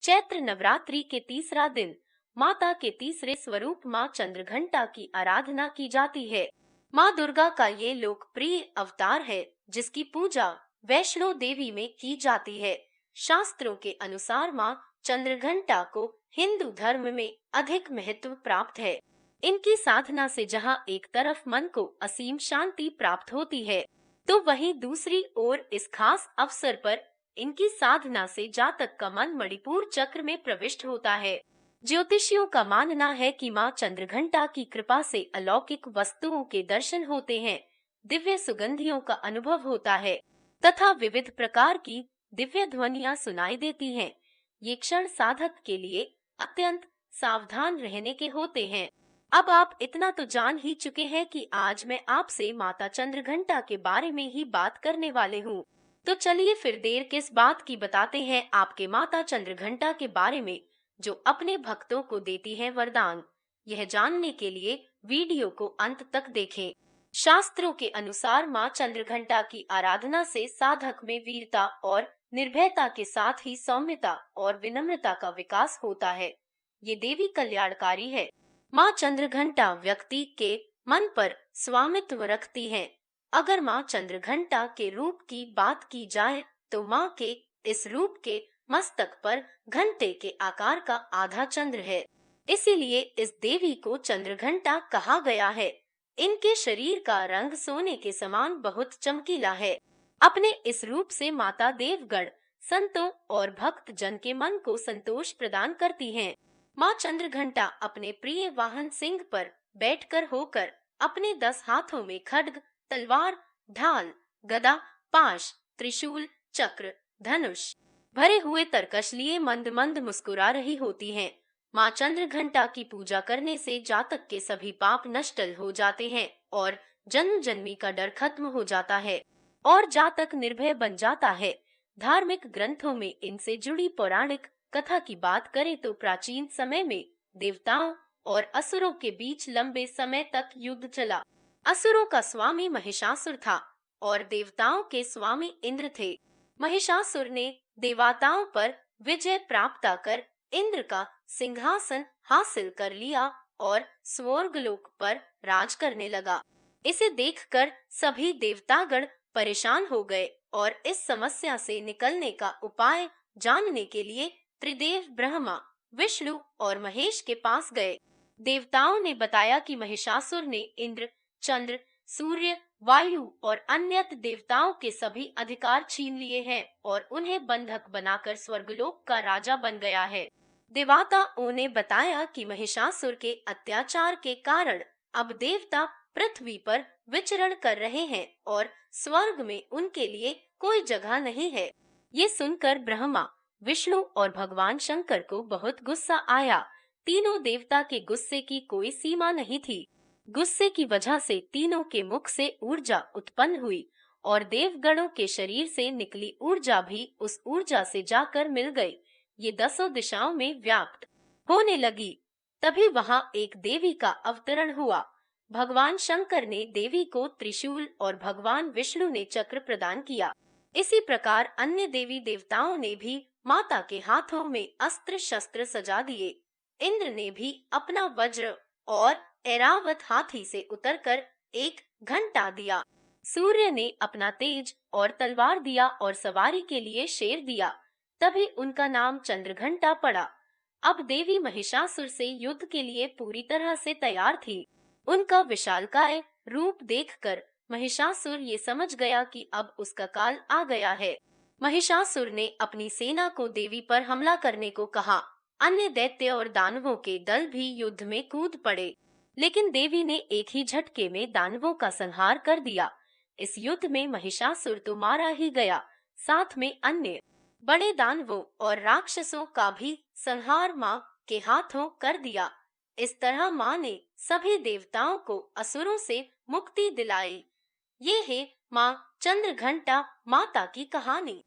चैत्र नवरात्रि के तीसरा दिन माता के तीसरे स्वरूप माँ चंद्रघंटा की आराधना की जाती है। माँ दुर्गा का ये लोकप्रिय अवतार है जिसकी पूजा वैष्णो देवी में की जाती है। शास्त्रों के अनुसार माँ चंद्रघंटा को हिंदू धर्म में अधिक महत्व प्राप्त है। इनकी साधना से जहाँ एक तरफ मन को असीम शांति प्राप्त होती है, तो वहीं दूसरी ओर इस खास अवसर पर इनकी साधना से जातक का मन मणिपुर चक्र में प्रविष्ट होता है। ज्योतिषियों का मानना है कि माँ चंद्रघंटा की कृपा से अलौकिक वस्तुओं के दर्शन होते हैं, दिव्य सुगंधियों का अनुभव होता है तथा विविध प्रकार की दिव्य ध्वनियां सुनाई देती हैं। ये क्षण साधक के लिए अत्यंत सावधान रहने के होते हैं। अब आप इतना तो जान ही चुके हैं कि आज मैं आपसे माता चंद्रघंटा के बारे में ही बात करने वाले हूँ। तो चलिए फिर देर किस बात की, बताते हैं आपके माता चंद्रघंटा के बारे में जो अपने भक्तों को देती है वरदान। यह जानने के लिए वीडियो को अंत तक देखें। शास्त्रों के अनुसार माँ चंद्रघंटा की आराधना से साधक में वीरता और निर्भयता के साथ ही सौम्यता और विनम्रता का विकास होता है। ये देवी कल्याणकारी है। माँ चंद्रघंटा व्यक्ति के मन पर स्वामित्व रखती है। अगर माँ चंद्रघंटा के रूप की बात की जाए तो माँ के इस रूप के मस्तक पर घंटे के आकार का आधा चंद्र है, इसीलिए इस देवी को चंद्रघंटा कहा गया है। इनके शरीर का रंग सोने के समान बहुत चमकीला है। अपने इस रूप से माता देवगण, संतों और भक्त जन के मन को संतोष प्रदान करती हैं। माँ चंद्रघंटा अपने प्रिय वाहन सिंह पर बैठकर होकर अपने 10 हाथों में खड्ग, तलवार, ढाल, गदा, पाश, त्रिशूल, चक्र, धनुष भरे हुए तरकश लिए मंद मंद मुस्कुरा रही होती हैं। माँ चंद्रघंटा की पूजा करने से जातक के सभी पाप नष्ट हो जाते हैं और जन्म जन्मी का डर खत्म हो जाता है और जातक निर्भय बन जाता है। धार्मिक ग्रंथों में इनसे जुड़ी पौराणिक कथा की बात करें तो प्राचीन समय में देवताओं और असुरों के बीच लंबे समय तक युद्ध चला। असुरों का स्वामी महिषासुर था और देवताओं के स्वामी इंद्र थे। महिषासुर ने देवताओं पर विजय प्राप्त कर इंद्र का सिंहासन हासिल कर लिया और स्वर्गलोक पर राज करने लगा। इसे देखकर सभी देवतागण परेशान हो गए और इस समस्या से निकलने का उपाय जानने के लिए त्रिदेव ब्रह्मा, विष्णु और महेश के पास गए। देवताओं ने बताया कि महिषासुर ने इंद्र, चंद्र, सूर्य, वायु और अन्य देवताओं के सभी अधिकार छीन लिए हैं और उन्हें बंधक बनाकर स्वर्गलोक का राजा बन गया है। देवताओं ने बताया कि महिषासुर के अत्याचार के कारण अब देवता पृथ्वी पर विचरण कर रहे हैं और स्वर्ग में उनके लिए कोई जगह नहीं है। ये सुनकर ब्रह्मा, विष्णु और भगवान शंकर को बहुत गुस्सा आया। तीनों देवता के गुस्से की कोई सीमा नहीं थी। गुस्से की वजह से तीनों के मुख से ऊर्जा उत्पन्न हुई और देवगणों के शरीर से निकली ऊर्जा भी उस ऊर्जा से जाकर मिल गई। ये 10 दिशाओं में व्याप्त होने लगी। तभी वहां एक देवी का अवतरण हुआ। भगवान शंकर ने देवी को त्रिशूल और भगवान विष्णु ने चक्र प्रदान किया। इसी प्रकार अन्य देवी देवताओं ने भी माता के हाथों में अस्त्र शस्त्र सजा दिए। इंद्र ने भी अपना वज्र और ऐरावत हाथी से उतरकर एक घंटा दिया। सूर्य ने अपना तेज और तलवार दिया और सवारी के लिए शेर दिया। तभी उनका नाम चंद्रघंटा पड़ा। अब देवी महिषासुर से युद्ध के लिए पूरी तरह से तैयार थी। उनका विशालकाय रूप देखकर महिषासुर ये समझ गया कि अब उसका काल आ गया है। महिषासुर ने अपनी सेना को देवी पर हमला करने को कहा। अन्य दैत्य और दानवों के दल भी युद्ध में कूद पड़े, लेकिन देवी ने एक ही झटके में दानवों का संहार कर दिया। इस युद्ध में महिषासुर तो मारा ही गया, साथ में अन्य बड़े दानवों और राक्षसों का भी संहार माँ के हाथों कर दिया। इस तरह माँ ने सभी देवताओं को असुरों से मुक्ति दिलाई। ये है माँ चंद्रघंटा माता की कहानी।